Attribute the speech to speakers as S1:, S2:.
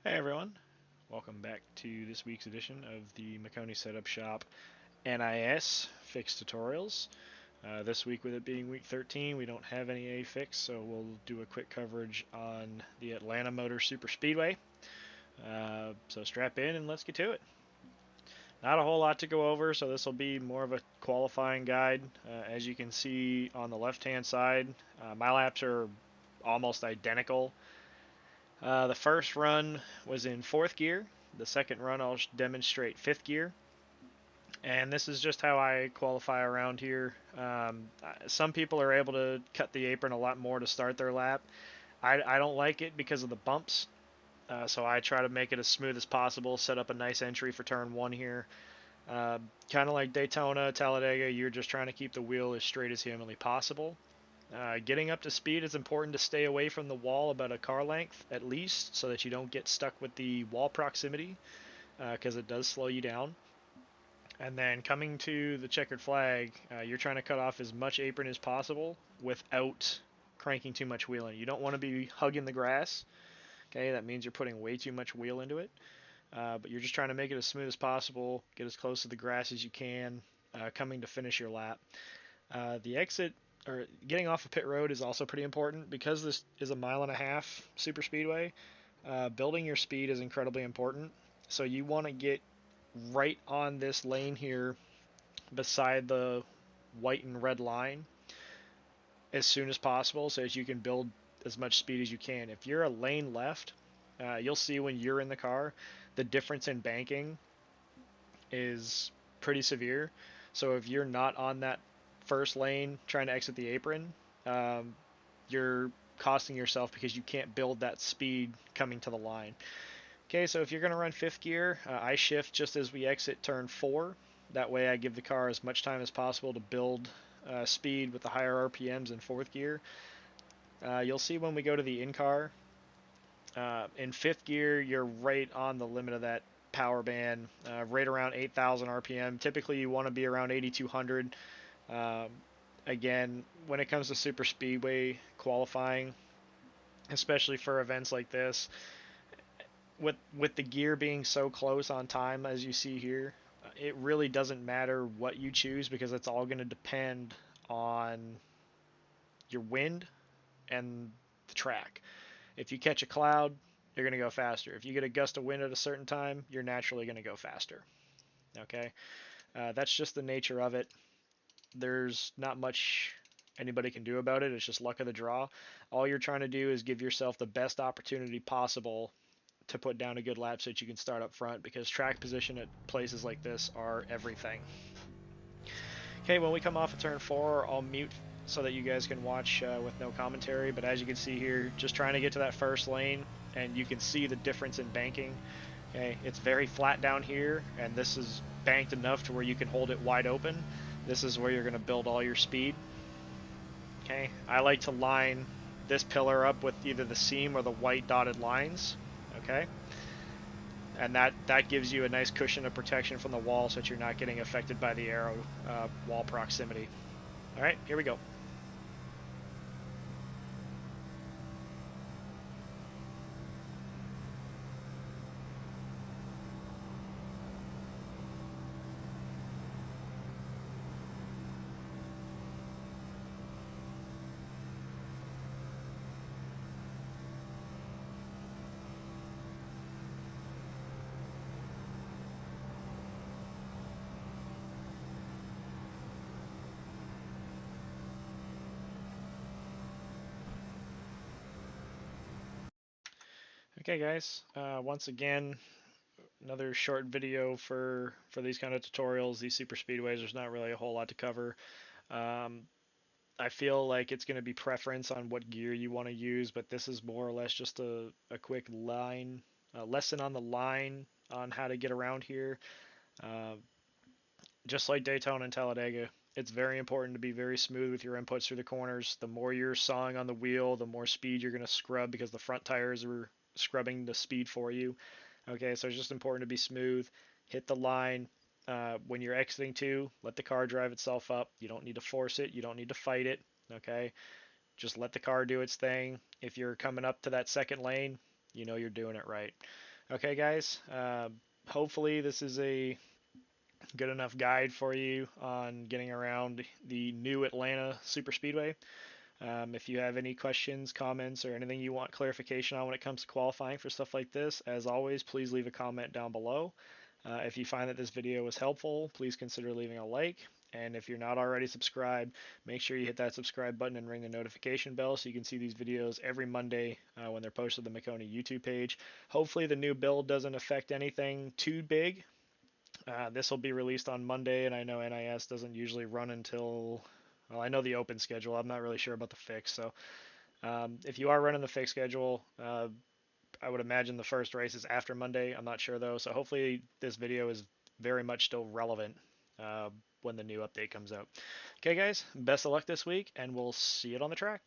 S1: Hey everyone, welcome back to this week's edition of the Maconi Setup Shop NIS fix tutorials. This week, with it being week 13, we don't have any A fix, so we'll do a quick coverage on the Atlanta Motor Super Speedway. So strap in and let's get to it. Not a whole lot to go over, so this will be more of a qualifying guide. As you can see on the left-hand side, my laps are almost identical. The first run was in fourth gear. The second run I'll demonstrate fifth gear. And this is just how I qualify around here. Some people are able to cut the apron a lot more to start their lap. I don't like it because of the bumps. So I try to make it as smooth as possible, set up a nice entry for turn one here. Kind of like Daytona, Talladega, you're just trying to keep the wheel as straight as humanly possible. Getting up to speed, it's important to stay away from the wall about a car length at least, so that you don't get stuck with the wall proximity, because it does slow you down. And then coming to the checkered flag, you're trying to cut off as much apron as possible without cranking too much wheel in. You don't want to be hugging the grass. Okay, that means you're putting way too much wheel into it. But you're just trying to make it as smooth as possible, get as close to the grass as you can, coming to finish your lap. The exit or getting off of pit road is also pretty important because this is a mile and a half super speedway. Building your speed is incredibly important. So you want to get right on this lane here beside the white and red line as soon as possible so that you can build as much speed as you can. If you're a lane left, you'll see when you're in the car, the difference in banking is pretty severe. So if you're not on that first lane trying to exit the apron, um, you're costing yourself because you can't build that speed coming to the line. Okay, so if you're going to run fifth gear, I shift just as we exit turn four. That way I give the car as much time as possible to build speed with the higher RPMs in fourth gear. You'll see when we go to the in-car, in fifth gear, you're right on the limit of that power band, right around 8,000 RPM. Typically, you want to be around 8,200. Um, Again, when it comes to super speedway qualifying, especially for events like this, with the gear being so close on time as you see here, it really doesn't matter what you choose because it's all going to depend on your wind and the track. If you catch a cloud, you're going to go faster. If you get a gust of wind at a certain time, you're naturally going to go faster. Okay, that's just the nature of it. There's not much anybody can do about it. It's just luck of the draw. All you're trying to do is give yourself the best opportunity possible to put down a good lap so that you can start up front, because track position at places like this are everything. Okay, when we come off of turn 4, I'll mute so that you guys can watch with no commentary, but as you can see here, just trying to get to that first lane, and you can see the difference in banking. Okay, it's very flat down here, and this is banked enough to where you can hold it wide open. This is where you're going to build all your speed. Okay, I like to line this pillar up with either the seam or the white dotted lines. Okay, and that gives you a nice cushion of protection from the wall so that you're not getting affected by the arrow wall proximity. All right, here we go. Okay, guys. Once again, another short video for these kind of tutorials. These super speedways, there's not really a whole lot to cover. Um, I feel like it's going to be preference on what gear you want to use, but this is more or less just a quick lesson on the line on how to get around here. Uh, just like Daytona and Talladega, it's very important to be very smooth with your inputs through the corners. The more you're sawing on the wheel, the more speed you're going to scrub because the front tires are scrubbing the speed for you. Okay, so it's just important to be smooth, hit the line. When you're exiting too, let the car drive itself up. You don't need to force it. You don't need to fight it. Okay, just let the car do its thing. If you're coming up to that second lane, you know you're doing it right. Okay, guys. Hopefully this is a good enough guide for you on getting around the new Atlanta Super Speedway. If you have any questions, comments, or anything you want clarification on when it comes to qualifying for stuff like this, as always, please leave a comment down below. If you find that this video was helpful, please consider leaving a like. And if you're not already subscribed, make sure you hit that subscribe button and ring the notification bell so you can see these videos every Monday when they're posted to the Maconi YouTube page. Hopefully the new build doesn't affect anything too big. This will be released on Monday, and I know NIS doesn't usually run until, well, I know the open schedule. I'm not really sure about the fix. So if you are running the fixed schedule, I would imagine the first race is after Monday. I'm not sure though. So hopefully this video is very much still relevant when the new update comes out. Okay, guys, best of luck this week, and we'll see it on the track.